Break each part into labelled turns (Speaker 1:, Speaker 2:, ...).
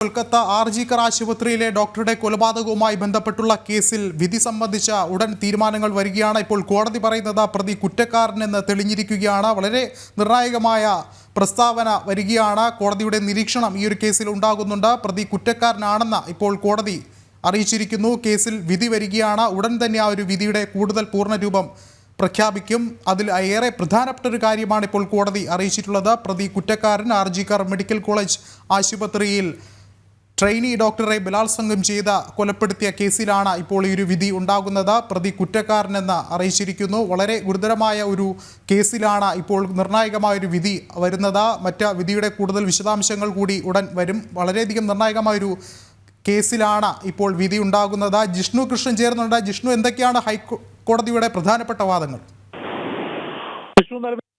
Speaker 1: കൊൽക്കത്ത ആർജിക്കർ ആശുപത്രിയിലെ ഡോക്ടറുടെ കൊലപാതകവുമായി ബന്ധപ്പെട്ടുള്ള കേസിൽ വിധി സംബന്ധിച്ച ഉടൻ തീരുമാനങ്ങൾ വരികയാണ്. ഇപ്പോൾ കോടതി പറയുന്നത് പ്രതി കുറ്റക്കാരനെന്ന് തെളിഞ്ഞിരിക്കുകയാണ്. വളരെ നിർണായകമായ പ്രസ്താവന വരികയാണ്. കോടതിയുടെ നിരീക്ഷണം ഈ ഒരു കേസിൽ ഉണ്ടാകുന്നുണ്ട്. പ്രതി കുറ്റക്കാരനാണെന്ന് ഇപ്പോൾ കോടതി അറിയിച്ചിരിക്കുന്നു. കേസിൽ വിധി വരികയാണ്. ഉടൻ തന്നെ ആ ഒരു വിധിയുടെ കൂടുതൽ പൂർണ്ണരൂപം പ്രഖ്യാപിക്കും. അതിൽ ഏറെ പ്രധാനപ്പെട്ട ഒരു കാര്യമാണ് ഇപ്പോൾ കോടതി അറിയിച്ചിട്ടുള്ളത്. പ്രതി കുറ്റക്കാരൻ ആർജിക്കർ മെഡിക്കൽ കോളേജ് ആശുപത്രിയിൽ ട്രെയിനി ഡോക്ടറെ ബലാത്സംഗം ചെയ്ത് കൊലപ്പെടുത്തിയ കേസിലാണ് ഇപ്പോൾ ഈ ഒരു വിധി ഉണ്ടാകുന്നത്. പ്രതി കുറ്റക്കാരനെന്ന് അറിയിച്ചിരിക്കുന്നു. വളരെ ഗുരുതരമായ ഒരു കേസിലാണ് ഇപ്പോൾ നിർണായകമായൊരു വിധി വരുന്നത്. മറ്റ് വിധിയുടെ കൂടുതൽ വിശദാംശങ്ങൾ കൂടി ഉടൻ വരും. വളരെയധികം നിർണായകമായൊരു കേസിലാണ് ഇപ്പോൾ വിധി ഉണ്ടാകുന്നത്. ജിഷ്ണു കൃഷ്ണൻ ചേർന്നുണ്ട്. ജിഷ്ണു, എന്തൊക്കെയാണ് ഹൈക്കോടതിയുടെ പ്രധാനപ്പെട്ട വാദങ്ങൾ?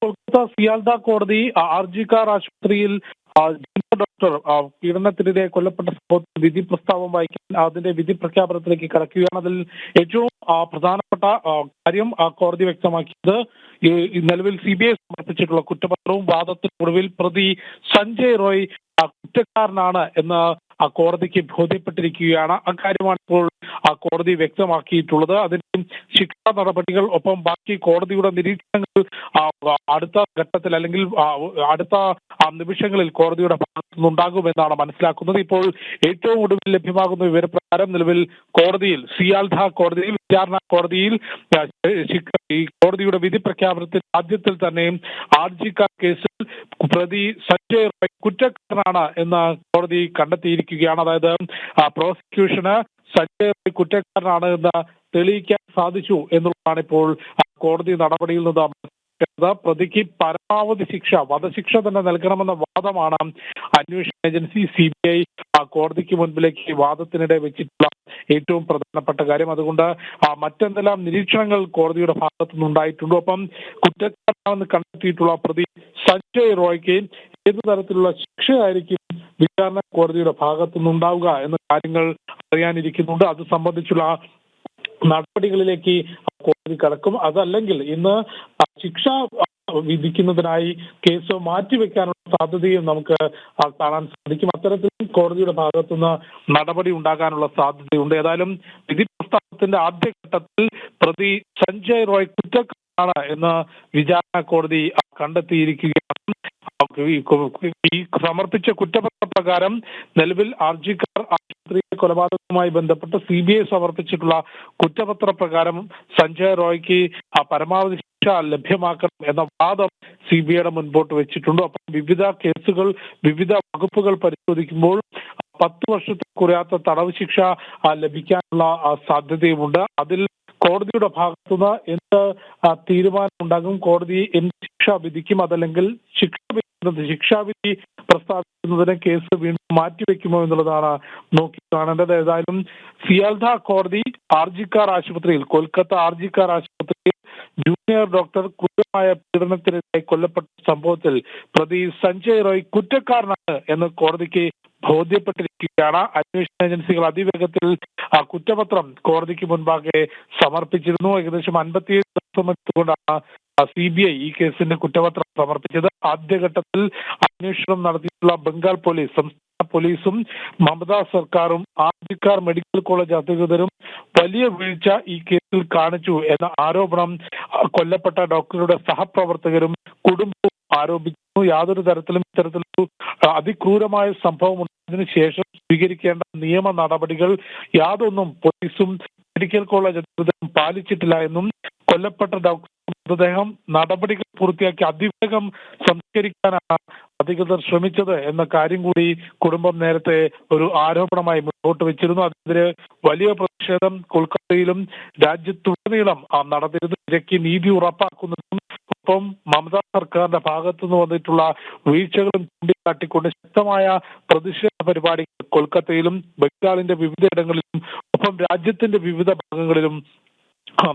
Speaker 2: കൊൽക്കത്ത സിയാൽദ കോടതി ആർജിക്കാർ ആശുപത്രിയിൽ ഡോക്ടർ പീഡനത്തിനെതിരെ കൊല്ലപ്പെട്ട സംഭവത്തിൽ വിധി പ്രസ്താവം വായിക്കാൻ അതിന്റെ വിധി പ്രഖ്യാപനത്തിലേക്ക് കടക്കുകയാണ്. അതിൽ ഏറ്റവും പ്രധാനപ്പെട്ട കാര്യം കോടതി വ്യക്തമാക്കിയത് നിലവിൽ CBI സമർപ്പിച്ചിട്ടുള്ള കുറ്റപത്രവും വാദത്തിനൊടുവിൽ പ്രതി സഞ്ജയ് റോയ് കുറ്റക്കാരനാണ് എന്ന് കോടതിക്ക് ബോധ്യപ്പെട്ടിരിക്കുകയാണ്. അക്കാര്യമാണ് ഇപ്പോൾ കോടതി വ്യക്തമാക്കിയിട്ടുള്ളത്. അതിന്റെ ശിക്ഷാ നടപടികൾ ഒപ്പം ബാക്കി കോടതിയുടെ നിരീക്ഷണങ്ങൾ അടുത്ത ഘട്ടത്തിൽ അല്ലെങ്കിൽ അടുത്ത നിമിഷങ്ങളിൽ കോടതിയുടെ ഭാഗത്തു നിന്നുണ്ടാകുമെന്നാണ് മനസ്സിലാക്കുന്നത്. ഇപ്പോൾ ഏറ്റവും ഒടുവിൽ ലഭ്യമാകുന്ന വിവരപ്രകാരം നിലവിൽ കോടതിയിൽ സിയാൽദ കോടതിയിൽ വിചാരണ കോടതിയിൽ ഈ കോടതിയുടെ വിധി പ്രഖ്യാപനത്തിൽ ആദ്യത്തിൽ തന്നെ ആർജിക്കാർ കേസിൽ പ്രതി സഞ്ജയ് റോയ് കുറ്റക്കാരനാണ് എന്ന് കോടതി കണ്ടെത്തിയിരിക്കുകയാണ്. അതായത് പ്രോസിക്യൂഷന് സഞ്ജയ് റോയ് കുറ്റക്കാരനാണ് എന്ന് തെളിയിക്കാൻ സാധിച്ചു എന്നുള്ളതാണ് ഇപ്പോൾ കോടതി നടപടിയിൽ നിന്ന്. പ്രതിക്ക് പരമാവധി ശിക്ഷ, വധശിക്ഷ തന്നെ നൽകണമെന്ന വാദമാണ് അന്വേഷണ ഏജൻസി CBI കോടതിക്ക് മുൻപിലേക്ക് വാദത്തിനിടെ വെച്ചിട്ടുള്ള ഏറ്റവും പ്രധാനപ്പെട്ട കാര്യം. അതുകൊണ്ട് മറ്റെന്തെല്ലാം നിരീക്ഷണങ്ങൾ കോടതിയുടെ ഭാഗത്തു നിന്നുണ്ടായിട്ടുണ്ടോ, ഒപ്പം കുറ്റക്കാരനാണെന്ന് കണ്ടെത്തിയിട്ടുള്ള പ്രതി സഞ്ജയ് റോയ്ക്ക് ഏതു തരത്തിലുള്ള ശിക്ഷയായിരിക്കും വിചാരണ കോടതിയുടെ ഭാഗത്തു നിന്നുണ്ടാവുക എന്ന കാര്യങ്ങൾ അറിയാനിരിക്കുന്നുണ്ട്. അത് സംബന്ധിച്ചുള്ള നടപടികളിലേക്ക് കോടതി കടക്കും. അതല്ലെങ്കിൽ ഇന്ന് ശിക്ഷ വിധിക്കുന്നതിനായി കേസ് മാറ്റിവെക്കാനുള്ള സാധ്യതയും നമുക്ക് കാണാൻ സാധിക്കും. അത്തരത്തിൽ കോടതിയുടെ ഭാഗത്തുനിന്ന് നടപടി ഉണ്ടാകാനുള്ള സാധ്യതയുണ്ട്. ഏതായാലും വിധി പ്രസ്താവത്തിന്റെ ആദ്യഘട്ടത്തിൽ പ്രതി സഞ്ജയ് റോയ് കുറ്റക്കാരനാണ് എന്ന് വിചാരണ കോടതി കണ്ടെത്തിയിരിക്കുകയാണ്. ഈ സമർപ്പിച്ച കുറ്റപത്ര പ്രകാരം നിലവിൽ ആർജിക്കാർ ആശുപത്രിയിലെ കൊലപാതകവുമായി ബന്ധപ്പെട്ട് CBI സമർപ്പിച്ചിട്ടുള്ള കുറ്റപത്ര പ്രകാരം സഞ്ജയ് റോയ്ക്ക് പരമാവധി ശിക്ഷ ലഭ്യമാക്കണം എന്ന വാദം CBIയുടെ മുൻപോട്ട് വെച്ചിട്ടുണ്ട്. അപ്പം വിവിധ കേസുകൾ, വിവിധ വകുപ്പുകൾ പരിശോധിക്കുമ്പോൾ 10 വർഷത്തിൽ കുറയാത്ത തടവ് ശിക്ഷ ലഭിക്കാനുള്ള സാധ്യതയുമുണ്ട്. അതിൽ കോടതിയുടെ ഭാഗത്തുനിന്ന് എന്ത് തീരുമാനം ഉണ്ടാകും, കോടതി എന്ത് ശിക്ഷ വിധിക്കും, അതല്ലെങ്കിൽ ശിക്ഷാവിധി പ്രസ്താവിക്കുന്നതിന് കേസ് വീണ്ടും മാറ്റിവെക്കുമോ എന്നുള്ളതാണ് നോക്കി കാണേണ്ടത്. ഏതായാലും സിയാൽദ കോടതി ആർജിക്കാർ ആശുപത്രിയിൽ, കൊൽക്കത്ത ആർജിക്കാർ ആശുപത്രിയിൽ ജൂനിയർ ഡോക്ടർ ക്രൂരമായ പീഡനത്തിനെതിരെ കൊല്ലപ്പെട്ട സംഭവത്തിൽ പ്രതി സഞ്ജയ് റോയ് കുറ്റക്കാരനാണ് എന്ന് കോടതിക്ക് ബോധ്യപ്പെട്ടിരിക്കുകയാണ്. അന്വേഷണ ഏജൻസികൾ അതിവേഗത്തിൽ കുറ്റപത്രം കോടതിക്ക് മുൻപാകെ സമർപ്പിച്ചിരുന്നു. ഏകദേശം 57 ദിവസം എടുത്തുകൊണ്ടാണ് CBI ഈ കേസിന്റെ കുറ്റപത്രം സമർപ്പിച്ചത്. ആദ്യഘട്ടത്തിൽ അന്വേഷണം നടത്തിയിട്ടുള്ള ബംഗാൾ പോലീസ്, സംസ്ഥാന പോലീസും മമതാ സർക്കാരും ആർജിക്കാർ മെഡിക്കൽ കോളേജ് അധികൃതരും വലിയ വീഴ്ച ഈ കേസിൽ കാണിച്ചു എന്ന ആരോപണം കൊല്ലപ്പെട്ട ഡോക്ടറുടെ സഹപ്രവർത്തകരും കുടുംബവും ആരോപിക്കുന്നു. യാതൊരു തരത്തിലും ഇത്തരത്തിലൊരു അതിക്രൂരമായ സംഭവം ഉണ്ടായതിനു ശേഷം സ്വീകരിക്കേണ്ട നിയമ നടപടികൾ യാതൊന്നും പോലീസും മെഡിക്കൽ കോളേജ് അധികൃതരും പാലിച്ചിട്ടില്ല എന്നും കൊല്ലപ്പെട്ട ഡോക്ടർ മൃതദേഹം നടപടികൾ പൂർത്തിയാക്കി അതിവേഗം സംസ്കരിക്കാനാണ് അധികൃതർ ശ്രമിച്ചത് എന്ന കാര്യം കൂടി കുടുംബം നേരത്തെ ഒരു ആരോപണമായി മുന്നോട്ട് വെച്ചിരുന്നു. അതിനെതിരെ വലിയ പ്രതിഷേധം കൊൽക്കത്തയിലും രാജ്യത്തുടനീളം നടന്നിരുന്നു. ഇരയ്ക്ക് നീതി ഉറപ്പാക്കുന്നതും ഒപ്പം മമതാ സർക്കാരിന്റെ ഭാഗത്തുനിന്ന് വന്നിട്ടുള്ള വീഴ്ചകളും ചൂണ്ടിക്കാട്ടിക്കൊണ്ട് ശക്തമായ പ്രതിഷേധ പരിപാടികൾ കൊൽക്കത്തയിലും ബംഗാളിന്റെ വിവിധയിടങ്ങളിലും ഒപ്പം രാജ്യത്തിന്റെ വിവിധ ഭാഗങ്ങളിലും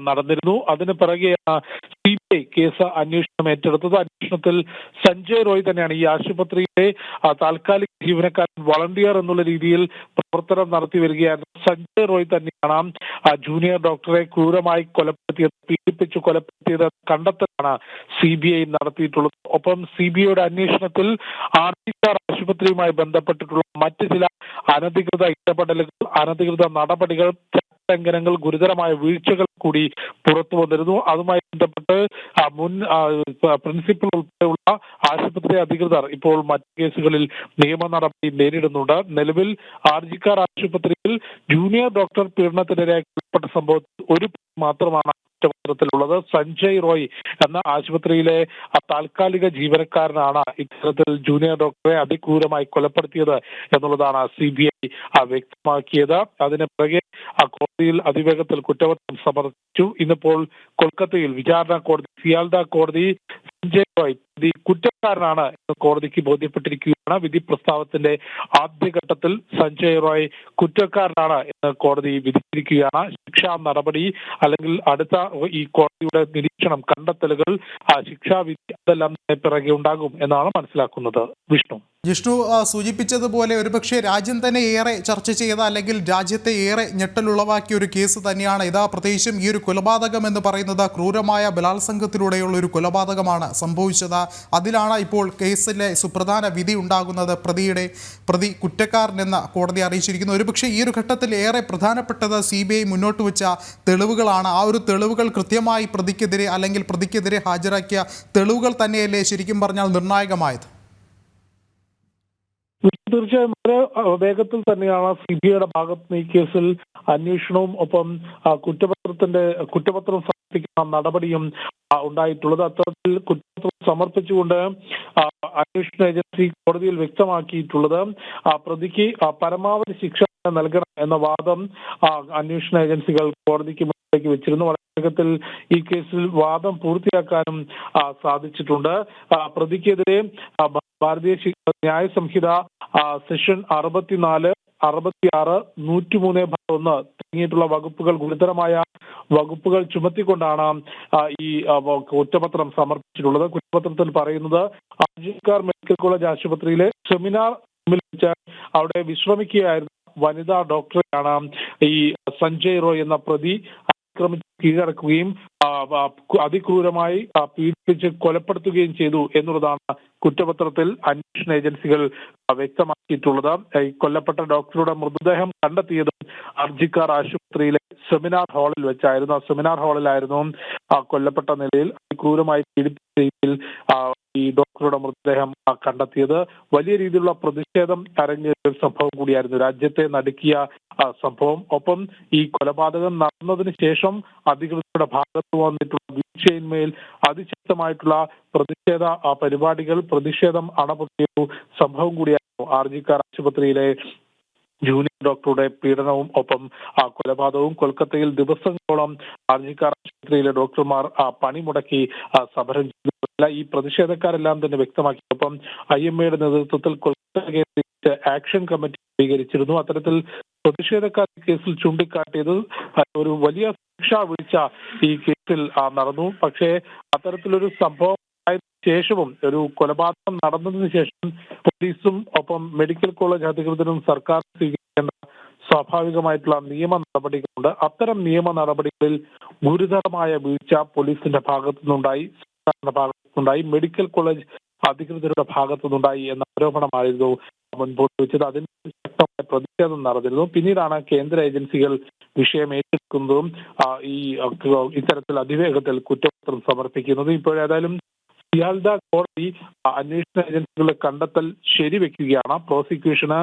Speaker 2: നടന്നിരുന്നു. അതിന് പിറകെയാണ് CBI കേസ് അന്വേഷണം ഏറ്റെടുത്തത്. അന്വേഷണത്തിൽ സഞ്ജയ് റോയ് തന്നെയാണ് ഈ ആശുപത്രിയിലെ താൽക്കാലിക ജീവനക്കാരൻ, വളണ്ടിയർ എന്നുള്ള രീതിയിൽ പ്രവർത്തനം നടത്തി വരികയായിരുന്നു. സഞ്ജയ് റോയ് തന്നെയാണ് ജൂനിയർ ഡോക്ടറെ ക്രൂരമായി പീഡിപ്പിച്ച് കൊലപ്പെടുത്തിയത് കണ്ടെത്തലാണ് CBI നടത്തിയിട്ടുള്ളത്. ഒപ്പം CBIയുടെ അന്വേഷണത്തിൽ ആർജിക്കാർ ആശുപത്രിയുമായി ബന്ധപ്പെട്ടിട്ടുള്ള മറ്റ് ചില അനധികൃത ഇടപെടലുകൾ, അനധികൃത നടപടികൾ, ലംഘനങ്ങൾ, ഗുരുതരമായ വീഴ്ചകൾ കൂടി പുറത്തു വന്നിരുന്നു. അതുമായി ബന്ധപ്പെട്ട് മുൻ പ്രിൻസിപ്പൽ ഉൾപ്പെടെയുള്ള ആശുപത്രി അധികൃതർ ഇപ്പോൾ മറ്റ് കേസുകളിൽ നിയമ നടപടി നേരിടുന്നുണ്ട്. നിലവിൽ ആർജിക്കാർ ആശുപത്രിയിൽ ജൂനിയർ ഡോക്ടർ പീഡനത്തിനിരയായി കൊല്ലപ്പെട്ട സംഭവത്തിൽ ഒരു മാത്രമാണ് കുറ്റപത്രത്തിലുള്ളത്. സഞ്ജയ് റോയ് എന്ന ആശുപത്രിയിലെ താൽക്കാലിക ജീവനക്കാരനാണ് ഇത്തരത്തിൽ ജൂനിയർ ഡോക്ടറെ അതിക്രൂരമായി കൊലപ്പെടുത്തിയത് എന്നുള്ളതാണ് CBI വ്യക്തമാക്കിയത്. അതിന് പിറകെ കോടതിയിൽ അതിവേഗത്തിൽ കുറ്റപത്രം സമർപ്പിച്ചു. ഇന്നിപ്പോൾ കൊൽക്കത്തയിൽ വിചാരണ കോടതി, സിയാൽദ കോടതി സഞ്ജയ് റോയ് കുറ്റക്കാരനാണ് എന്ന് കോടതിക്ക് ബോധ്യപ്പെട്ടിരിക്കുകയാണ്. വിധി പ്രസ്താവത്തിന്റെ ആദ്യഘട്ടത്തിൽ സഞ്ജയ് റോയ് കുറ്റക്കാരനാണ് എന്ന് കോടതി വിധിച്ചിരിക്കുകയാണ്. ശിക്ഷാ നടപടി അല്ലെങ്കിൽ അടുത്ത ഈ കോടതിയുടെ നിരീക്ഷണം, കണ്ടെത്തലുകൾ, ശിക്ഷാവിധി അതെല്ലാം പിറകെ ഉണ്ടാകും എന്നാണ് മനസ്സിലാക്കുന്നത്.
Speaker 1: ജിഷ്ണു സൂചിപ്പിച്ചതുപോലെ ഒരുപക്ഷെ രാജ്യം തന്നെ ഏറെ ചർച്ച ചെയ്ത അല്ലെങ്കിൽ രാജ്യത്തെ ഏറെ ഞെട്ടലുളവാക്കിയ ഒരു കേസ് തന്നെയാണ് ഇത്. പ്രത്യേകിച്ചും ഈ ഒരു കൊലപാതകം എന്ന് പറയുന്നത് ക്രൂരമായ ബലാത്സംഗത്തിലൂടെയുള്ള ഒരു കൊലപാതകമാണ് സംഭവിച്ചത്. അതിലാണ് ഇപ്പോൾ കേസിലെ സുപ്രധാന വിധി ഉണ്ടാകുന്നത്. പ്രതി കുറ്റക്കാരനെന്ന് കോടതി അറിയിച്ചിരിക്കുന്നു. ഒരുപക്ഷെ ഈ ഒരു ഘട്ടത്തിൽ ഏറെ പ്രധാനപ്പെട്ടത് CBI മുന്നോട്ട് വെച്ച തെളിവുകളാണ്. ആ ഒരു തെളിവുകൾ കൃത്യമായി പ്രതിക്കെതിരെ ഹാജരാക്കിയ തെളിവുകൾ തന്നെയല്ലേ ശരിക്കും പറഞ്ഞാൽ നിർണായകമായത്?
Speaker 2: തീർച്ചയായും വളരെ വേഗത്തിൽ തന്നെയാണ് CBIയുടെ ഭാഗത്ത് നിന്ന് ഈ കേസിൽ അന്വേഷണവും ഒപ്പം കുറ്റപത്രം സമർപ്പിക്കുന്ന നടപടിയും ഉണ്ടായിട്ടുള്ളത്. അത്തരത്തിൽ കുറ്റപത്രം സമർപ്പിച്ചുകൊണ്ട് അന്വേഷണ ഏജൻസി കോടതിയിൽ വ്യക്തമാക്കിയിട്ടുള്ളത് പ്രതിക്ക് പരമാവധി ശിക്ഷ നൽകണം എന്ന വാദം അന്വേഷണ ഏജൻസികൾ കോടതിക്ക് മുന്നിലേക്ക് വെച്ചിരുന്നു. വളരെ വേഗത്തിൽ ഈ കേസിൽ വാദം പൂർത്തിയാക്കാനും സാധിച്ചിട്ടുണ്ട്. പ്രതിക്കെതിരെ ഭാരതീയ ന്യായ സംഹിത സെക്ഷൻ 64, 66, 103(1) തുടങ്ങിയിട്ടുള്ള വകുപ്പുകൾ, ഗുരുതരമായ വകുപ്പുകൾ ചുമത്തിക്കൊണ്ടാണ് ഈ കുറ്റപത്രം സമർപ്പിച്ചിട്ടുള്ളത്. കുറ്റപത്രത്തിൽ പറയുന്നത് ആർജിക്കാർ മെഡിക്കൽ കോളേജ് ആശുപത്രിയിലെ സെമിനാർ റൂമിൽ വെച്ച് അവിടെ വിശ്രമിക്കുകയായിരുന്ന വനിതാ ഡോക്ടറെയാണ് ഈ സഞ്ജയ് റോയ് എന്ന പ്രതി ആക്രമിച്ച് കീഴടക്കുകയും അതിക്രൂരമായി പീഡിപ്പിച്ച് കൊലപ്പെടുത്തുകയും ചെയ്തു എന്നുള്ളതാണ് കുറ്റപത്രത്തിൽ അന്വേഷണ ഏജൻസികൾ വ്യക്തമാക്കിയിട്ടുള്ളത്. ഈ കൊല്ലപ്പെട്ട ഡോക്ടറുടെ മൃതദേഹം കണ്ടെത്തിയതും ആർജിക്കാർ ആശുപത്രിയിലെ സെമിനാർ ഹാളിൽ വെച്ചായിരുന്നു. ആ സെമിനാർ ഹാളിലായിരുന്നു കൊല്ലപ്പെട്ട നിലയിൽ അതിക്രൂരമായി പീഡിപ്പിച്ച രീതിയിൽ ഈ ഡോക്ടറുടെ മൃതദേഹം കണ്ടെത്തിയത്. വലിയ രീതിയിലുള്ള പ്രതിഷേധം അരങ്ങേറിയ ഒരു സംഭവം കൂടിയായിരുന്നു. രാജ്യത്തെ നടുക്കിയ സംഭവം. ഒപ്പം ഈ കൊലപാതകം നടന്നതിന് ശേഷം അധികൃതരുടെ ഭാഗത്ത് വന്നിട്ടുള്ള വീഴ്ചയിന്മേൽ അതിശക്തമായിട്ടുള്ള പ്രതിഷേധ പരിപാടികൾ, പ്രതിഷേധം അണപൊട്ടിയ സംഭവം കൂടിയായിരുന്നു ആർജിക്കാർ ആശുപത്രിയിലെ ജൂനിയർ ഡോക്ടറുടെ പീഡനവും ഒപ്പം കൊലപാതകവും. കൊൽക്കത്തയിൽ ദിവസങ്ങളോളം ആർജിക്കാർ ആശുപത്രിയിലെ ഡോക്ടർമാർ പണിമുടക്കി സമരം ചെയ്തു. ഈ പ്രതിഷേധക്കാരെല്ലാം തന്നെ വ്യക്തമാക്കി. ഒപ്പം IMAയുടെ നേതൃത്വത്തിൽ കൊൽക്കത്ത കേന്ദ്രീകരിച്ച് ആക്ഷൻ കമ്മിറ്റി രൂപീകരിച്ചിരുന്നു. അത്തരത്തിൽ പ്രതിഷേധക്കാർ കേസിൽ ചൂണ്ടിക്കാട്ടിയത് ഒരു വലിയ ശിക്ഷാ വീഴ്ച ഈ കേസിൽ നടന്നു. പക്ഷേ അത്തരത്തിലൊരു സംഭവം ശേഷവും, ഒരു കൊലപാതകം നടന്നതിന് ശേഷം പോലീസും ഒപ്പം മെഡിക്കൽ കോളേജ് അധികൃതരും സർക്കാർ സ്വീകരിക്കേണ്ട സ്വാഭാവികമായിട്ടുള്ള നിയമ നടപടികളുണ്ട്. അത്തരം നിയമ നടപടികളിൽ ഗുരുതരമായ വീഴ്ച പോലീസിന്റെ ഭാഗത്തുനിന്നുണ്ടായി, സർക്കാരിന്റെ ഭാഗത്തുനിന്നുണ്ടായി, മെഡിക്കൽ കോളേജ് അധികൃതരുടെ ഭാഗത്തുനിന്നുണ്ടായി എന്ന ആരോപണമായിരുന്നു മുൻപോട്ട് വെച്ചത്. അതിന് ശക്തമായ പ്രതിഷേധം നടന്നിരുന്നു. പിന്നീടാണ് കേന്ദ്ര ഏജൻസികൾ വിഷയം ഏറ്റെടുക്കുന്നതും ഇത്തരത്തിൽ അതിവേഗത്തിൽ കുറ്റപത്രം സമർപ്പിക്കുന്നത്. ഇപ്പോഴേതായാലും സിയാൽദ കോടതി അന്വേഷണ ഏജൻസികളുടെ കണ്ടെത്തൽ ശരിവെക്കുകയാണ്. പ്രോസിക്യൂഷന്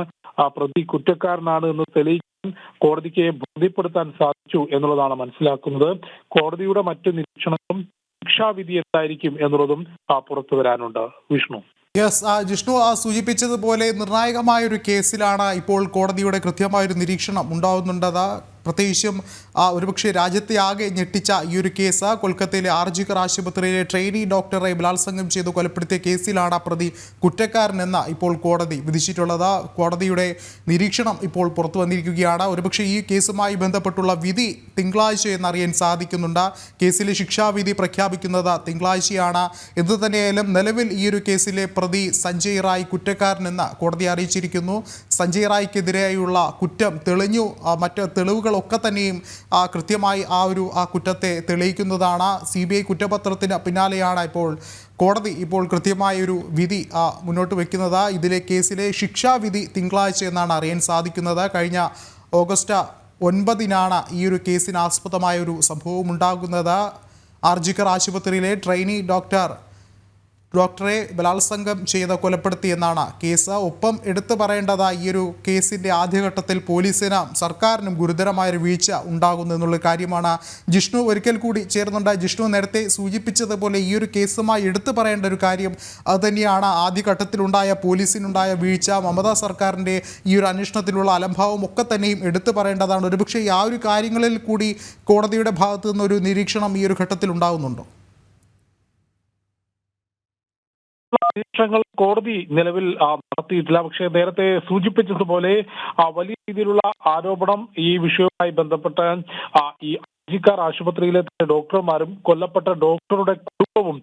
Speaker 2: പ്രതി കുറ്റക്കാരനാണ് എന്ന് തെളിയിക്കാൻ കോടതിക്ക് ബോധ്യപ്പെടുത്താൻ സാധിച്ചു എന്നുള്ളതാണ് മനസ്സിലാക്കുന്നത്. കോടതിയുടെ മറ്റു നിരീക്ഷണങ്ങളും ശിക്ഷാവിധി എന്തായിരിക്കും എന്നുള്ളതും പുറത്തു വരാനുണ്ട്.
Speaker 1: ജിഷ്ണു സൂചിപ്പിച്ചതുപോലെ നിർണായകമായൊരു കേസിലാണ് ഇപ്പോൾ കോടതിയുടെ കൃത്യമായൊരു നിരീക്ഷണം ഉണ്ടാവുന്നുണ്ടത്. പ്രത്യേകിച്ചും ഒരുപക്ഷെ രാജ്യത്തെ ആകെ ഞെട്ടിച്ച ഈ ഒരു കേസ് കൊൽക്കത്തയിലെ ആർജിക്കർ ആശുപത്രിയിലെ ട്രെയിനി ഡോക്ടറെ ബലാത്സംഗം ചെയ്ത് കൊലപ്പെടുത്തിയ കേസിലാണ് പ്രതി കുറ്റക്കാരനെന്ന് ഇപ്പോൾ കോടതി വിധിച്ചിട്ടുള്ളത്. കോടതിയുടെ നിരീക്ഷണം ഇപ്പോൾ പുറത്തു വന്നിരിക്കുകയാണ്. ഒരുപക്ഷെ ഈ കേസുമായി ബന്ധപ്പെട്ടുള്ള വിധി തിങ്കളാഴ്ച എന്നറിയാൻ സാധിക്കുന്നുണ്ട്. കേസിലെ ശിക്ഷാവിധി പ്രഖ്യാപിക്കുന്നത് തിങ്കളാഴ്ചയാണ്. എന്തു തന്നെയായാലും നിലവിൽ ഈ ഒരു കേസിലെ പ്രതി സഞ്ജയ് റായ് കുറ്റക്കാരനെന്ന് കോടതി അറിയിച്ചിരിക്കുന്നു. സഞ്ജയ് റായ്ക്കെതിരെയുള്ള കുറ്റം തെളിഞ്ഞു. മറ്റ് തെളിവുകളൊക്കെ തന്നെയും കൃത്യമായി ആ കുറ്റത്തെ തെളിയിക്കുന്നതാണ്. CBI കുറ്റപത്രത്തിന് പിന്നാലെയാണ് ഇപ്പോൾ കോടതി കൃത്യമായൊരു വിധി മുന്നോട്ട് വയ്ക്കുന്നത്. ഇതിലെ കേസിലെ ശിക്ഷാവിധി തിങ്കളാഴ്ച എന്നാണ് അറിയാൻ സാധിക്കുന്നത്. കഴിഞ്ഞ ഓഗസ്റ്റ് 9-നാണ് ഈ ഒരു കേസിന് ആസ്പദമായ ഒരു സംഭവം ഉണ്ടാകുന്നത്. ആർജിക്കർ ആശുപത്രിയിലെ ട്രെയിനി ഡോക്ടറെ ബലാത്സംഗം ചെയ്ത് കൊലപ്പെടുത്തിയെന്നാണ് കേസ്. ഒപ്പം എടുത്തു പറയേണ്ടത് ഈ ഒരു കേസിൻ്റെ ആദ്യഘട്ടത്തിൽ പോലീസിനും സർക്കാരിനും ഗുരുതരമായൊരു വീഴ്ച ഉണ്ടാകുന്നു എന്നുള്ള കാര്യമാണ്. ജിഷ്ണു ഒരിക്കൽ കൂടി ചേർന്നുണ്ട്. ജിഷ്ണു നേരത്തെ സൂചിപ്പിച്ചതുപോലെ ഈ ഒരു കേസുമായി എടുത്തു പറയേണ്ട ഒരു കാര്യം അതുതന്നെയാണ്. ആദ്യഘട്ടത്തിലുണ്ടായ പോലീസിനുണ്ടായ വീഴ്ച, മമതാ സർക്കാരിൻ്റെ ഈ ഒരു അന്വേഷണത്തിലുള്ള അലംഭാവം ഒക്കെ തന്നെയും എടുത്തു പറയേണ്ടതാണ്. ഒരുപക്ഷെ ആ ഒരു കാര്യങ്ങളിൽ കൂടി കോടതിയുടെ ഭാഗത്തു നിന്നൊരു നിരീക്ഷണം ഈ ഒരു ഘട്ടത്തിൽ ഉണ്ടാകുന്നുണ്ടോ?
Speaker 2: നിരീക്ഷണങ്ങൾ കോടതി നിലവിൽ നടത്തിയിട്ടില്ല. പക്ഷേ നേരത്തെ സൂചിപ്പിച്ചതുപോലെ വലിയ രീതിയിലുള്ള ആരോപണം ഈ വിഷയവുമായി ബന്ധപ്പെട്ട് ഈ ആർജിക്കർ ആശുപത്രിയിലെ ഡോക്ടർമാരും കൊല്ലപ്പെട്ട ഡോക്ടറുടെ കുടുംബവും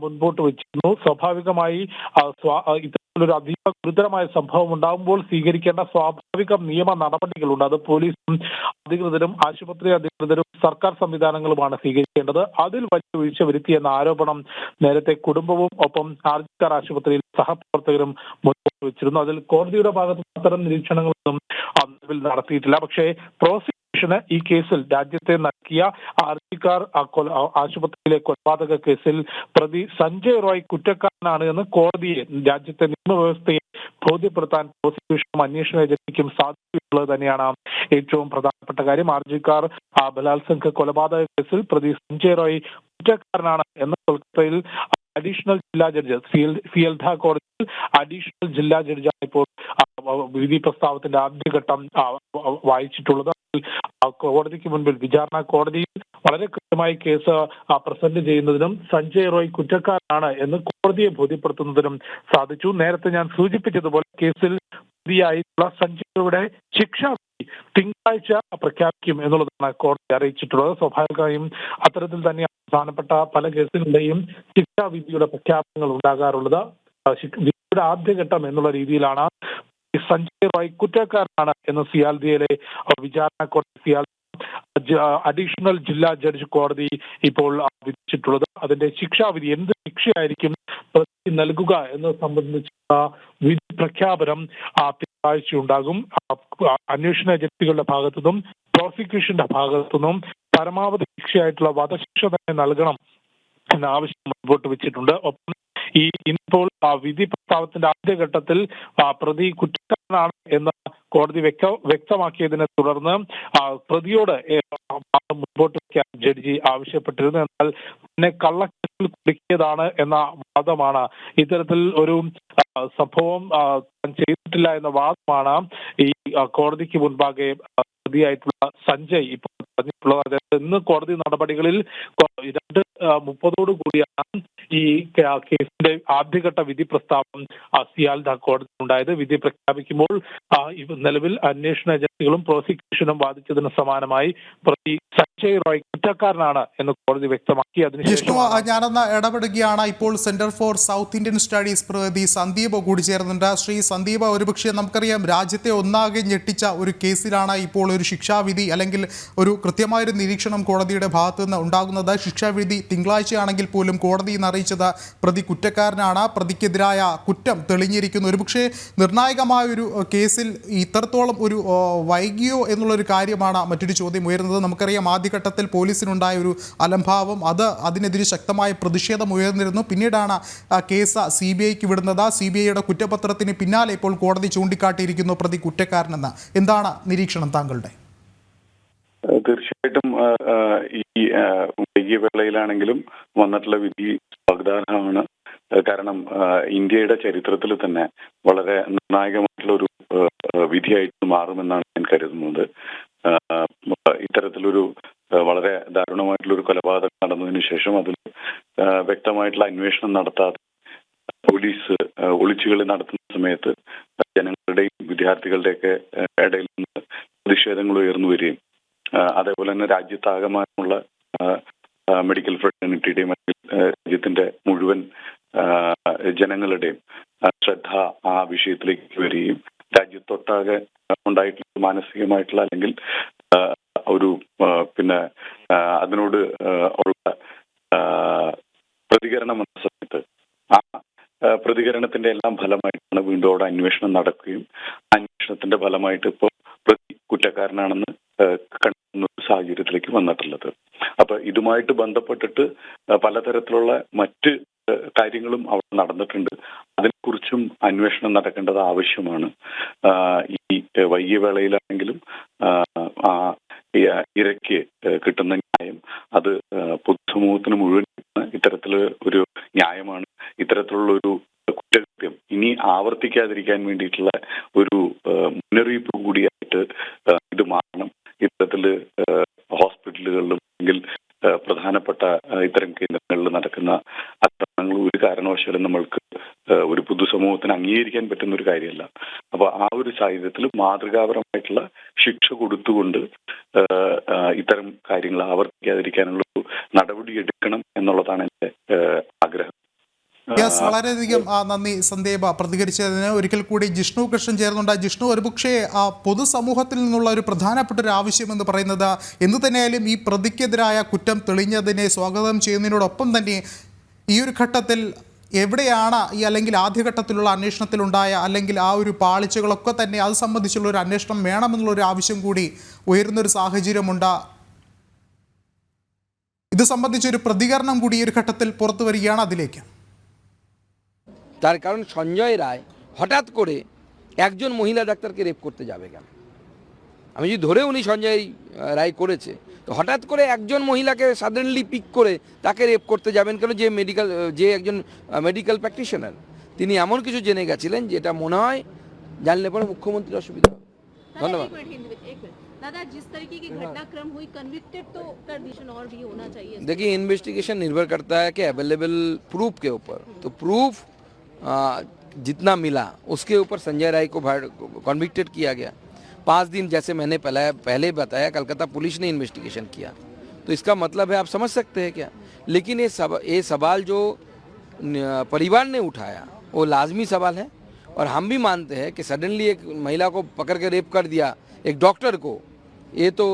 Speaker 2: മുൻപോട്ട് വെച്ചിരുന്നു. സ്വാഭാവികമായി ഇത്തരത്തിലൊരു അതീവ ഗുരുതരമായ സംഭവം ഉണ്ടാകുമ്പോൾ സ്വീകരിക്കേണ്ട സ്വാഭാവിക നിയമ നടപടികളുണ്ട്. അത് പോലീസും അധികൃതരും ആശുപത്രി അധികൃതരും സർക്കാർ സംവിധാനങ്ങളുമാണ് സ്വീകരിക്കേണ്ടത്. അതിൽ വലിയ വീഴ്ച വരുത്തിയെന്ന ആരോപണം നേരത്തെ കുടുംബവും ഒപ്പം ആർജിക്കർ ആശുപത്രിയിൽ സഹപ്രവർത്തകരും മുൻപോട്ട് വെച്ചിരുന്നു. അതിൽ കോടതിയുടെ ഭാഗത്ത് അത്തരം നിരീക്ഷണങ്ങളൊന്നും നിലവിൽ നടത്തിയിട്ടില്ല. പക്ഷേ പ്രോസിക്യൂഷന് ഈ കേസിൽ രാജ്യത്തെ നക്കിയ ആർജിക്കർ ആശുപത്രിയിലെ കൊലപാതക കേസിൽ പ്രതി സഞ്ജയ് റോയ് കുറ്റക്കാരനാണ് എന്ന് കോടതിയെ, രാജ്യത്തെ നിയമവ്യവസ്ഥയെ ബോധ്യപ്പെടുത്താൻ പ്രോസിക്യൂഷനും അന്വേഷണ ഏജൻസിക്കും സാധിച്ചിട്ടുള്ളത് തന്നെയാണ് ഏറ്റവും പ്രധാനപ്പെട്ട കാര്യം. ആർജിക്കർ ബലാത്സംഗ കൊലപാതക കേസിൽ പ്രതി സഞ്ജയ് റോയ് കുറ്റക്കാരനാണ് എന്ന് കൊൽക്കത്തയിൽ അഡീഷണൽ ജില്ലാ ജഡ്ജ് സിയൽദ കോടതിയിൽ അഡീഷണൽ ജില്ലാ ജഡ്ജാണ് ഇപ്പോൾ വിധി പ്രസ്താവത്തിന്റെ ആദ്യഘട്ടം വായിച്ചിട്ടുള്ളത്. കോടതിക്ക് മുൻപിൽ വിചാരണ കോടതിയിൽ വളരെ കൃത്യമായി കേസ് പ്രസന്റ് ചെയ്യുന്നതിനും സഞ്ജയ് റോയ് കുറ്റക്കാരനാണ് എന്ന് കോടതിയെ ബോധ്യപ്പെടുത്തുന്നതിനും സാധിച്ചു. നേരത്തെ ഞാൻ സൂചിപ്പിച്ചതുപോലെ കേസിൽ പ്രതിയായിട്ടുള്ള സഞ്ജയുടെ ശിക്ഷാവിധി തിങ്കളാഴ്ച പ്രഖ്യാപിക്കും എന്നുള്ളതാണ് കോടതി അറിയിച്ചിട്ടുള്ളത്. സ്വാഭാവികമായും അത്തരത്തിൽ തന്നെ പ്രധാനപ്പെട്ട പല കേസുകളുടെയും ശിക്ഷാവിധിയുടെ പ്രഖ്യാപനങ്ങൾ ഉണ്ടാകാറുള്ളത്. വിധിയുടെ ആദ്യഘട്ടം എന്നുള്ള രീതിയിലാണ് സഞ്ജയ് റോയ് കുറ്റക്കാരനാണ് എന്ന് സിയാൽദയിലെ വിചാരണ കോടതി അഡീഷണൽ ജില്ലാ ജഡ്ജ് കോടതി ഇപ്പോൾ വിധിച്ചിട്ടുള്ളത്. അതിന്റെ ശിക്ഷാവിധി എന്ത് ശിക്ഷയായിരിക്കും പ്രതി നൽകുക എന്നത് സംബന്ധിച്ചുള്ള വിധി പ്രഖ്യാപനം തിങ്കളാഴ്ച ഉണ്ടാകും. അന്വേഷണ ഏജൻസികളുടെ ഭാഗത്തുനിന്നും പ്രോസിക്യൂഷന്റെ ഭാഗത്തുനിന്നും പരമാവധി ശിക്ഷയായിട്ടുള്ള വധശിക്ഷ തന്നെ നൽകണം എന്ന ആവശ്യം മുൻപോട്ട് വെച്ചിട്ടുണ്ട്. ഒപ്പം ഇപ്പോൾ വിധി പ്രസ്താവത്തിന്റെ ആദ്യഘട്ടത്തിൽ പ്രതി കുറ്റക്കാരനാണ് എന്ന് കോടതി വ്യക്തമാക്കിയതിനെ തുടർന്ന് പ്രതിയോട് മുൻപോട്ട് വയ്ക്കാൻ ജഡ്ജി ആവശ്യപ്പെട്ടിരുന്നു. എന്നാൽ തന്നെ കള്ളക്കേസിൽ കുടുക്കിയതാണ് എന്ന വാദമാണ്, ഇത്തരത്തിൽ ഒരു സംഭവം ചെയ്തിട്ടില്ല എന്ന വാദമാണ് ഈ കോടതിക്ക് മുൻപാകെ പ്രതിയായിട്ടുള്ള സഞ്ജയ് ഇപ്പോൾ പറഞ്ഞിട്ടുള്ളത്. അതായത് ഇന്ന് കോടതി നടപടികളിൽ 2:30 കൂടിയാണ് ഈ കേസിന്റെ ആദ്യഘട്ട വിധി പ്രസ്താവം സിയാൽദ കോടതി ഉണ്ടായത്. വിധി പ്രഖ്യാപിക്കുമ്പോൾ നിലവിൽ അന്വേഷണ ഏജൻസികളും പ്രോസിക്യൂഷനും വാദിച്ചതിന് സമാനമായി പ്രതി സഞ്ജയ് റോയ് കുറ്റക്കാരനാണ് എന്ന് കോടതി വ്യക്തമാക്കി.
Speaker 1: അതിനുശേഷം ഞാനൊന്ന് ഇടപെടുകയാണ്. ഇപ്പോൾ centre for south Indian studies പ്രതി സന്ദീപ് കൂടി ചേർന്നുണ്ട്. ശ്രീ സന്ദീപ്, ഒരുപക്ഷെ നമുക്കറിയാം രാജ്യത്തെ ഒന്നാകെ ഞെട്ടിച്ച ഒരു കേസിലാണ് ഇപ്പോൾ ഒരു ശിക്ഷാവിധി അല്ലെങ്കിൽ ഒരു കൃത്യമായൊരു നിരീക്ഷണം കോടതിയുടെ ഭാഗത്തു നിന്ന് ഉണ്ടാകുന്നത്. ശിക്ഷാവിധി തിങ്കളാഴ്ചയാണെങ്കിൽ പോലും കോടതി എന്ന് അറിയിച്ചത് പ്രതി കുറ്റക്കാരനാണ്. പ്രതിക്കെതിരായ കുറ്റം തെളിഞ്ഞിരിക്കുന്നു. ഒരുപക്ഷെ നിർണായകമായൊരു കേസിൽ ഇത്രത്തോളം ഒരു വൈകിയോ എന്നുള്ളൊരു കാര്യമാണ് മറ്റൊരു ചോദ്യം ഉയർന്നത്. നമുക്കറിയാം ആദ്യഘട്ടത്തിൽ പോലീസിനുണ്ടായ ഒരു അലംഭാവം, അതിനെതിരെ ശക്തമായ പ്രതിഷേധം ഉയർന്നിരുന്നു. പിന്നീടാണ് കേസ് CBIക്ക് വിടുന്നത്. CBIയുടെ കുറ്റപത്രത്തിന് പിന്നാലെ ഇപ്പോൾ കോടതി ചൂണ്ടിക്കാട്ടിയിരിക്കുന്നു പ്രതി കുറ്റക്കാരനെന്ന്. എന്താണ് നിരീക്ഷണം താങ്കളുടെ?
Speaker 3: തീർച്ചയായിട്ടും ഈ വൈകിയ വേളയിലാണെങ്കിലും വന്നിട്ടുള്ള വിധി സ്വാഗതാർഹമാണ്. കാരണം ഇന്ത്യയുടെ ചരിത്രത്തിൽ തന്നെ വളരെ നിർണായകമായിട്ടുള്ള ഒരു വിധിയായിട്ട് മാറുമെന്നാണ് ഞാൻ കരുതുന്നത്. ഇത്തരത്തിലൊരു വളരെ ദാരുണമായിട്ടുള്ള ഒരു കൊലപാതകം നടന്നതിന് ശേഷം അതിൽ വ്യക്തമായിട്ടുള്ള അന്വേഷണം നടത്താതെ പോലീസ് ഒളിച്ചുകളി നടത്തുന്ന സമയത്ത് ജനങ്ങളുടെയും വിദ്യാർത്ഥികളുടെയൊക്കെ ഇടയിൽ നിന്ന് പ്രതിഷേധങ്ങൾ ഉയർന്നു വരികയും അതേപോലെ തന്നെ രാജ്യത്താകമാനമുള്ള മെഡിക്കൽ ഫ്രട്ടേണിറ്റിയുടെയും രാജ്യത്തിന്റെ മുഴുവൻ ജനങ്ങളുടെയും ശ്രദ്ധ ആ വിഷയത്തിലേക്ക് വരികയും രാജ്യത്തൊട്ടാകെ ഉണ്ടായിട്ടുള്ള മാനസികമായിട്ടുള്ള അല്ലെങ്കിൽ ഒരു പിന്നെ അതിനോട് ഉള്ള പ്രതികരണം എന്ന സമയത്ത് ആ പ്രതികരണത്തിന്റെ എല്ലാം ഫലമായിട്ടാണ് വീണ്ടും അവിടെ അന്വേഷണം നടക്കുകയും അന്വേഷണത്തിന്റെ ഫലമായിട്ട് ഇപ്പോൾ പ്രതി കുറ്റക്കാരനാണെന്ന് കണ്ടെത്തുന്ന ഒരു സാഹചര്യത്തിലേക്ക് വന്നിട്ടുള്ളത്. അപ്പൊ ഇതുമായിട്ട് ബന്ധപ്പെട്ടിട്ട് പലതരത്തിലുള്ള മറ്റ് കാര്യങ്ങളും അവിടെ നടന്നിട്ടുണ്ട്. അതിനെക്കുറിച്ചും അന്വേഷണം നടക്കേണ്ടത് ആവശ്യമാണ്. ഈ വൈകിയ വേളയിലാണെങ്കിലും ആ ഇരയ്ക്ക് കിട്ടുന്ന ന്യായം അത് പൊതുസമൂഹത്തിന് മുഴുവൻ ഇത്തരത്തില് ഒരു ന്യായമാണ്. ഇത്തരത്തിലുള്ള ഒരു കുറ്റകൃത്യം ഇനി ആവർത്തിക്കാതിരിക്കാൻ വേണ്ടിയിട്ടുള്ള ഒരു മുന്നറിയിപ്പ് കൂടിയായിട്ട് ഇത് മാറണം. ഇത്തരത്തില് ഹോസ്പിറ്റലുകളിലും അല്ലെങ്കിൽ പ്രധാനപ്പെട്ട ഇത്തരം കേന്ദ്രങ്ങളിൽ നടക്കുന്ന ആക്രമണങ്ങൾ ഒരു കാരണവശാലും നമ്മൾക്ക് ഒരു പൊതുസമൂഹത്തിന് അംഗീകരിക്കാൻ പറ്റുന്ന ഒരു കാര്യമല്ല. അപ്പൊ ആ ഒരു സാഹചര്യത്തിൽ മാതൃകാപരമായിട്ടുള്ള ശിക്ഷ കൊടുത്തുകൊണ്ട് ഇത്തരം കാര്യങ്ങൾ ആവർത്തിക്കാതിരിക്കാനുള്ള ഒരു നടപടി എടുക്കണം എന്നുള്ളതാണ് എന്റെ ആഗ്രഹം.
Speaker 1: യെസ്, വളരെയധികം നന്ദി സന്ദീപ് പ്രതികരിച്ചതിന്. ഒരിക്കൽ കൂടി ജിഷ്ണു കൃഷ്ണൻ ചേർന്നുണ്ട്. ജിഷ്ണു, ഒരുപക്ഷെ പൊതുസമൂഹത്തിൽ നിന്നുള്ള ഒരു പ്രധാനപ്പെട്ട ഒരു ആവശ്യം എന്ന് പറയുന്നത് എന്തു തന്നെയായാലും ഈ പ്രതിക്കെതിരായ കുറ്റം തെളിഞ്ഞതിനെ സ്വാഗതം ചെയ്യുന്നതിനോടൊപ്പം തന്നെ ഈ ഒരു ഘട്ടത്തിൽ എവിടെയാണ് ഈ അല്ലെങ്കിൽ ആദ്യഘട്ടത്തിലുള്ള അന്വേഷണത്തിലുണ്ടായ അല്ലെങ്കിൽ ആ ഒരു പാളിച്ചകളൊക്കെ തന്നെ അത് സംബന്ധിച്ചുള്ള ഒരു അന്വേഷണം വേണമെന്നുള്ളൊരു ആവശ്യം കൂടി ഉയരുന്നൊരു സാഹചര്യമുണ്ട്. ഇത് സംബന്ധിച്ചൊരു പ്രതികരണം കൂടി ഈ ഒരു ഘട്ടത്തിൽ പുറത്തു വരികയാണ്. അതിലേക്ക്
Speaker 4: তার কারণ সঞ্জয় রায় হঠাৎ করে একজন মহিলা ডাক্তারকে রেপ করতে যাবে কেন? আমি যদি ধরে উনি সঞ্জয় রায় করেছে, তো হঠাৎ করে একজন মহিলাকে সাডেনলি পিক করে তাকে রেপ করতে যাবেন কেন? যে একজন মেডিকেল প্র্যাকটিশনার, তিনি এমন কিছু জেনে গেছিলেন যেটা মনে হয় জানলে পরে মুখ্যমন্ত্রীর অসুবিধা হবে। ধন্যবাদ।
Speaker 5: दादा, जिस तरीके की घटनाक्रम हुई, कन्विक्टेड तो कर दिया और भी होना चाहिए।
Speaker 4: देखिए, इन्वेस्टिगेशन निर्भर करता है कि अवेलेबल प्रूफ के ऊपर। तो प्रूफ जितना मिला उसके ऊपर संजय राय को कन्विक्टेड किया गया। 5 दिन जैसे मैंने पहले बताया, कलकत्ता पुलिस ने इन्वेस्टिगेशन किया। तो इसका मतलब है, आप समझ सकते हैं क्या? लेकिन ये सवाल जो परिवार ने उठाया वो लाजमी सवाल है। और हम भी मानते हैं कि सडनली एक महिला को पकड़ के रेप कर दिया, एक डॉक्टर को, ये तो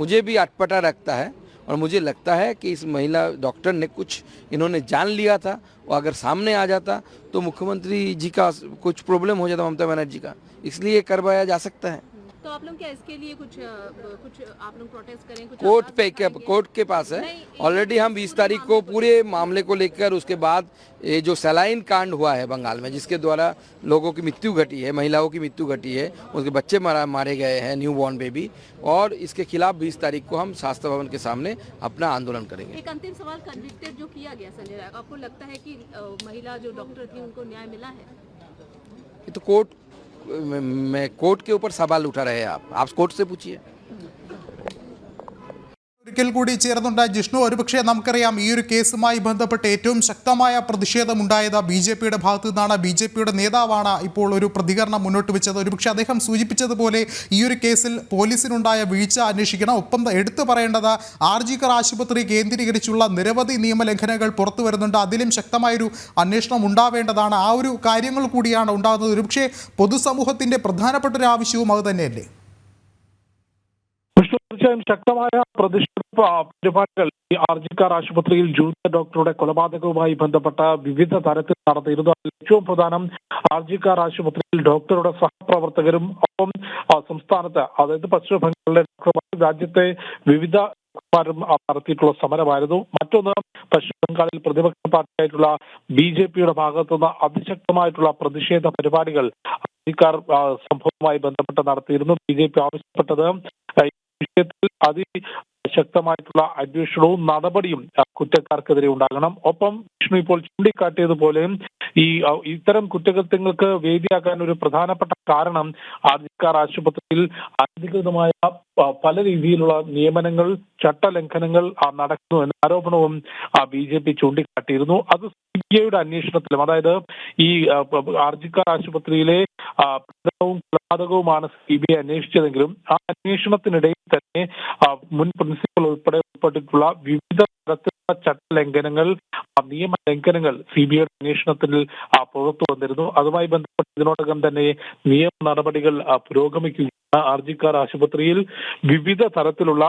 Speaker 4: मुझे भी अटपटा रखता है। और मुझे लगता है कि इस महिला डॉक्टर ने कुछ इन्होंने जान लिया था, और अगर सामने आ जाता तो मुख्यमंत्री जी का कुछ प्रॉब्लम हो जाता, ममता बनर्जी का। इसलिए करवाया जा सकता है।
Speaker 5: तो आप लोग क्या इसके लिए कुछ आप लोग प्रोटेस्ट करें? कुछ
Speaker 4: कोर्ट के पास है ऑलरेडी। हम 20 तारीख को पूरे मामले को लेकर, उसके बाद ये जो सलाइन कांड हुआ है बंगाल में, जिसके द्वारा लोगों की मृत्यु घटी है, महिलाओं की मृत्यु घटी है, उसके बच्चे मारे गए हैं, न्यू बॉर्न बेबी, और इसके खिलाफ 20 तारीख को हम शास्त्र भवन के सामने अपना आंदोलन करेंगे।
Speaker 5: एक अंतिम सवाल, कन्विक्टेड जो किया गया संजय राय, आपको लगता है कि महिला जो डॉक्टर थी उनको न्याय मिला है?
Speaker 4: ये तो कोर्ट के ऊपर सवाल उठा रहे हैं आप कोर्ट से पूछिए।
Speaker 1: ഒരിക്കൽ കൂടി ചേർന്നുണ്ട് ജിഷ്ണു. ഒരുപക്ഷെ നമുക്കറിയാം ഈ ഒരു കേസുമായി ബന്ധപ്പെട്ട് ഏറ്റവും ശക്തമായ പ്രതിഷേധമുണ്ടായത് BJPയുടെ ഭാഗത്തു നിന്നാണ്. BJPയുടെ നേതാവാണ് ഇപ്പോൾ ഒരു പ്രതികരണം മുന്നോട്ട് വെച്ചത്. ഒരുപക്ഷെ അദ്ദേഹം സൂചിപ്പിച്ചതുപോലെ ഈ ഒരു കേസിൽ പോലീസിനുണ്ടായ വീഴ്ച അന്വേഷിക്കണം. ഒപ്പം എടുത്തു പറയേണ്ടത് RG കർ ആശുപത്രി കേന്ദ്രീകരിച്ചുള്ള നിരവധി നിയമലംഘനങ്ങൾ പുറത്തു വരുന്നുണ്ട്. അതിലും ശക്തമായൊരു അന്വേഷണം ഉണ്ടാവേണ്ടതാണ്. ആ ഒരു കാര്യങ്ങൾ കൂടിയാണ് ഉണ്ടാകുന്നത്. ഒരുപക്ഷെ പൊതുസമൂഹത്തിൻ്റെ പ്രധാനപ്പെട്ട ഒരു ആവശ്യവും അത് തന്നെയല്ലേ?
Speaker 2: തീർച്ചയായും ശക്തമായ പ്രതിഷേധ പരിപാടികൾ ഈ RG കർ ആശുപത്രിയിൽ ജൂനിയർ ഡോക്ടറുടെ കൊലപാതകവുമായി ബന്ധപ്പെട്ട വിവിധ തരത്തിൽ നടത്തിയിരുന്നു. അതിൽ ഏറ്റവും പ്രധാനം RG കർ ആശുപത്രിയിൽ ഡോക്ടറുടെ സഹപ്രവർത്തകരും ഒപ്പം സംസ്ഥാനത്ത്, അതായത് പശ്ചിമ ബംഗാളിലെ ഡോക്ടർമാരും രാജ്യത്തെ വിവിധ നടത്തിയിട്ടുള്ള സമരമായിരുന്നു. മറ്റൊന്ന്, പശ്ചിമ ബംഗാളിൽ പ്രതിപക്ഷ പാർട്ടിയായിട്ടുള്ള BJPയുടെ ഭാഗത്തുനിന്ന് അതിശക്തമായിട്ടുള്ള പ്രതിഷേധ പരിപാടികൾ RG കർ സംഭവവുമായി ബന്ധപ്പെട്ട് നടത്തിയിരുന്നു. BJP ആവശ്യപ്പെട്ടത് വിഷയത്തിൽ അതിശക്തമായിട്ടുള്ള അന്വേഷണവും നടപടിയും കുറ്റക്കാർക്കെതിരെ ഉണ്ടാകണം. ഒപ്പം വിഷ്ണു ഇപ്പോൾ ചൂണ്ടിക്കാട്ടിയതുപോലെ ഇത്തരം കുറ്റകൃത്യങ്ങൾക്ക് വേദിയാക്കാൻ ഒരു പ്രധാനപ്പെട്ട കാരണം RG കർ ആശുപത്രിയിൽ അനധികൃതമായ പല രീതിയിലുള്ള നിയമനങ്ങൾ, ചട്ടലംഘനങ്ങൾ നടക്കുന്നു എന്ന ആരോപണവും BJP ചൂണ്ടിക്കാട്ടിയിരുന്നു. അത് CBIയുടെ അന്വേഷണത്തിലും, അതായത് ഈ RG കർ ആശുപത്രിയിലെ കൊലപാതകവുമാണ് CBI അന്വേഷിച്ചതെങ്കിലും ആ അന്വേഷണത്തിനിടയിൽ തന്നെ മുൻ പ്രിൻസിപ്പൽ ഉൾപ്പെടെ ഉൾപ്പെട്ടിട്ടുള്ള വിവിധ തരത്തിലുള്ള ചട്ടലംഘനങ്ങൾ, നിയമലംഘനങ്ങൾ CBI അന്വേഷണത്തിൽ പുറത്തു വന്നിരുന്നു. അതുമായി ബന്ധപ്പെട്ട് ഇതിനോടകം തന്നെ നിയമ നടപടികൾ പുരോഗമിക്കുകയാണ്. RGKR ആശുപത്രിയിൽ വിവിധ തരത്തിലുള്ള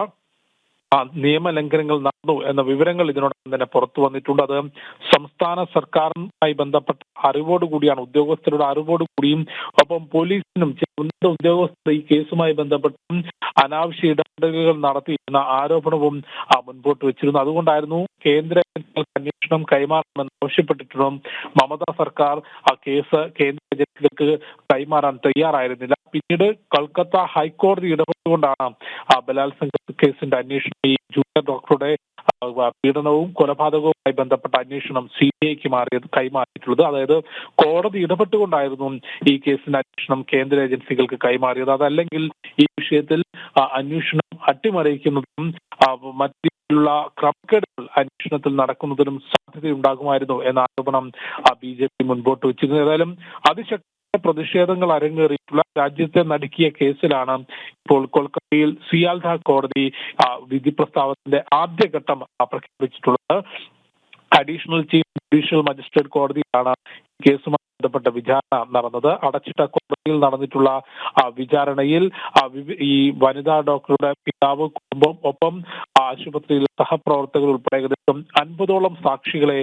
Speaker 2: നിയമലംഘനങ്ങൾ നടന്നു എന്ന വിവരങ്ങൾ ഇതിനോടകം തന്നെ പുറത്തു വന്നിട്ടുണ്ട്. അത് സംസ്ഥാന സർക്കാരുമായി ബന്ധപ്പെട്ട അറിവോടുകൂടിയാണ്, ഉദ്യോഗസ്ഥരുടെ അറിവോടുകൂടിയും ഒപ്പം പോലീസിനും ഉന്നത ഉദ്യോഗസ്ഥർ ഈ കേസുമായി ബന്ധപ്പെട്ടും അനാവശ്യ ഇടപെടലുകൾ നടത്തി എന്ന ആരോപണവും മുൻപോട്ട് വെച്ചിരുന്നു. അതുകൊണ്ടായിരുന്നു കേന്ദ്ര അന്വേഷണം കൈമാറണമെന്ന് ആവശ്യപ്പെട്ടിട്ടും മമതാ സർക്കാർ ആ കേസ് കേന്ദ്ര ഏജൻസികൾക്ക് കൈമാറാൻ തയ്യാറായിരുന്നില്ല. പിന്നീട് കൊൽക്കത്ത ഹൈക്കോടതി ഇടപെട്ടുകൊണ്ടാണ് ബലാത്സംഗ കേസിന്റെ അന്വേഷണം, ഈ ജൂനിയർ ഡോക്ടറുടെ പീഡനവും കൊലപാതകവുമായി ബന്ധപ്പെട്ട അന്വേഷണം CBIക്ക് കൈമാറിയിട്ടുള്ളത്. അതായത് കോടതി ഇടപെട്ടുകൊണ്ടായിരുന്നു ഈ കേസിന്റെ അന്വേഷണം കേന്ദ്ര ഏജൻസികൾക്ക് കൈമാറിയത്. അതല്ലെങ്കിൽ ഈ വിഷയത്തിൽ അന്വേഷണം അട്ടിമറിക്കുന്നതും മറ്റു രീതിയിലുള്ള ക്രമക്കേടുകൾ അന്വേഷണത്തിൽ നടക്കുന്നതിനും സാധ്യതയുണ്ടാകുമായിരുന്നു എന്ന ആരോപണം BJP മുൻപോട്ട് വെച്ചിരുന്നു. ഏതായാലും അതിശക്തമായ പ്രതിഷേധങ്ങൾ അരങ്ങേറിയിട്ടുള്ള, രാജ്യത്തെ നടുക്കിയ കേസിലാണ് ഇപ്പോൾ കൊൽക്കത്തയിൽ സിയാൽദ കോടതി വിധി പ്രസ്താവത്തിന്റെ ആദ്യഘട്ടം പ്രഖ്യാപിച്ചിട്ടുള്ളത്. അഡീഷണൽ ചീഫ് ജുഡീഷ്യൽ മജിസ്ട്രേറ്റ് കോടതിയിലാണ് കേസുമായി ബന്ധപ്പെട്ട വിചാരണ നടന്നത്. അടച്ചിട്ട കോടതിയിൽ നടന്നിട്ടുള്ള വിചാരണയിൽ ഈ വനിതാ ഡോക്ടറുടെ പിതാവ്, കുടുംബം, ഒപ്പം ആശുപത്രിയിലെ സഹപ്രവർത്തകർ ഉൾപ്പെടെ ഏകദേശം 50ഓളം സാക്ഷികളെ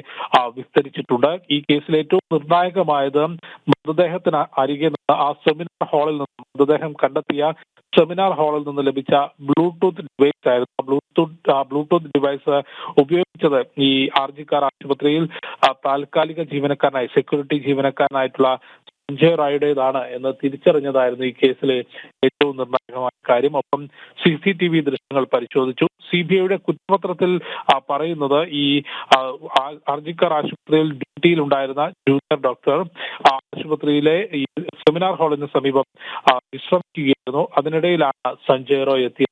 Speaker 2: വിസ്തരിച്ചിട്ടുണ്ട്. ഈ കേസിൽ ഏറ്റവും നിർണായകമായത് മൃതദേഹത്തിന് അരികെ നിന്ന് ആ സെമിനാർ ഹാളിൽ നിന്ന് മൃതദേഹം കണ്ടെത്തിയ സെമിനാർ ഹാളിൽ നിന്ന് ലഭിച്ച ബ്ലൂടൂത്ത് ഡിവൈസ് ആയിരുന്നു. ബ്ലൂടൂത്ത് ഡിവൈസ് ഉപയോഗിച്ചത് ഈ RGKR ആശുപത്രിയിൽ താൽക്കാലിക ജീവനക്കാരനായി, സെക്യൂരിറ്റി ജീവനക്കാരനായിട്ടുള്ള സഞ്ജയ് റായുടേതാണ് എന്ന് തിരിച്ചറിഞ്ഞതായിരുന്നു ഈ കേസിലെ ഏറ്റവും നിർണായകമായ കാര്യം. ഒപ്പം CCTV ദൃശ്യങ്ങൾ പരിശോധിച്ചു. CBIയുടെ കുറ്റപത്രത്തിൽ പറയുന്നത് ഈ RGKR ആശുപത്രിയിൽ ഡ്യൂട്ടിയിലുണ്ടായിരുന്ന ജൂനിയർ ഡോക്ടർ ആശുപത്രിയിലെ ഈ സെമിനാർ ഹാളിന് സമീപം വിശ്രമിക്കുകയായിരുന്നു. അതിനിടയിലാണ് സഞ്ജയ് റോയ് എത്തിയത്.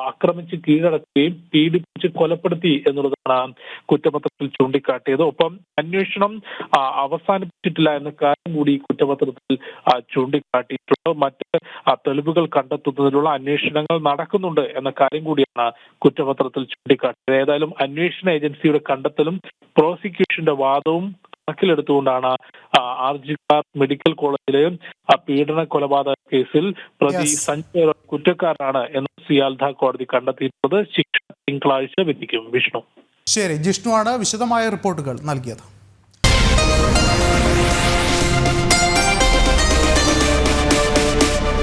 Speaker 2: ആക്രമിച്ച് കീഴടക്കുകയും പീഡിപ്പിച്ച് കൊലപ്പെടുത്തി എന്നുള്ളതാണ് കുറ്റപത്രത്തിൽ ചൂണ്ടിക്കാട്ടിയത്. ഒപ്പം അന്വേഷണം അവസാനിപ്പിച്ചിട്ടില്ല എന്ന കാര്യം കൂടി കുറ്റപത്രത്തിൽ ചൂണ്ടിക്കാട്ടിയിട്ടുണ്ട്. മറ്റ് തെളിവുകൾ കണ്ടെത്തുന്നതിനുള്ള അന്വേഷണങ്ങൾ നടക്കുന്നുണ്ട് എന്ന കാര്യം കൂടിയാണ് കുറ്റപത്രത്തിൽ ചൂണ്ടിക്കാട്ടിയത്. ഏതായാലും അന്വേഷണ ഏജൻസിയുടെ കണ്ടെത്തലും പ്രോസിക്യൂഷന്റെ വാദവും കണക്കിലെടുത്തുകൊണ്ടാണ് RGKR മെഡിക്കൽ കോളേജിലെ പീഡന കൊലപാതക കേസിൽ പ്രതി സഞ്ജയ് കുറ്റക്കാരനാണ് എന്ന് സിയാൽദ കോടതി കണ്ടെത്തിയിട്ടുള്ളത്. ശിക്ഷ തിങ്കളാഴ്ച വിധിക്കും. വിഷ്ണു.
Speaker 1: ശരി, ജിഷ്ണുവാണ് വിശദമായ റിപ്പോർട്ടുകൾ നൽകിയത്.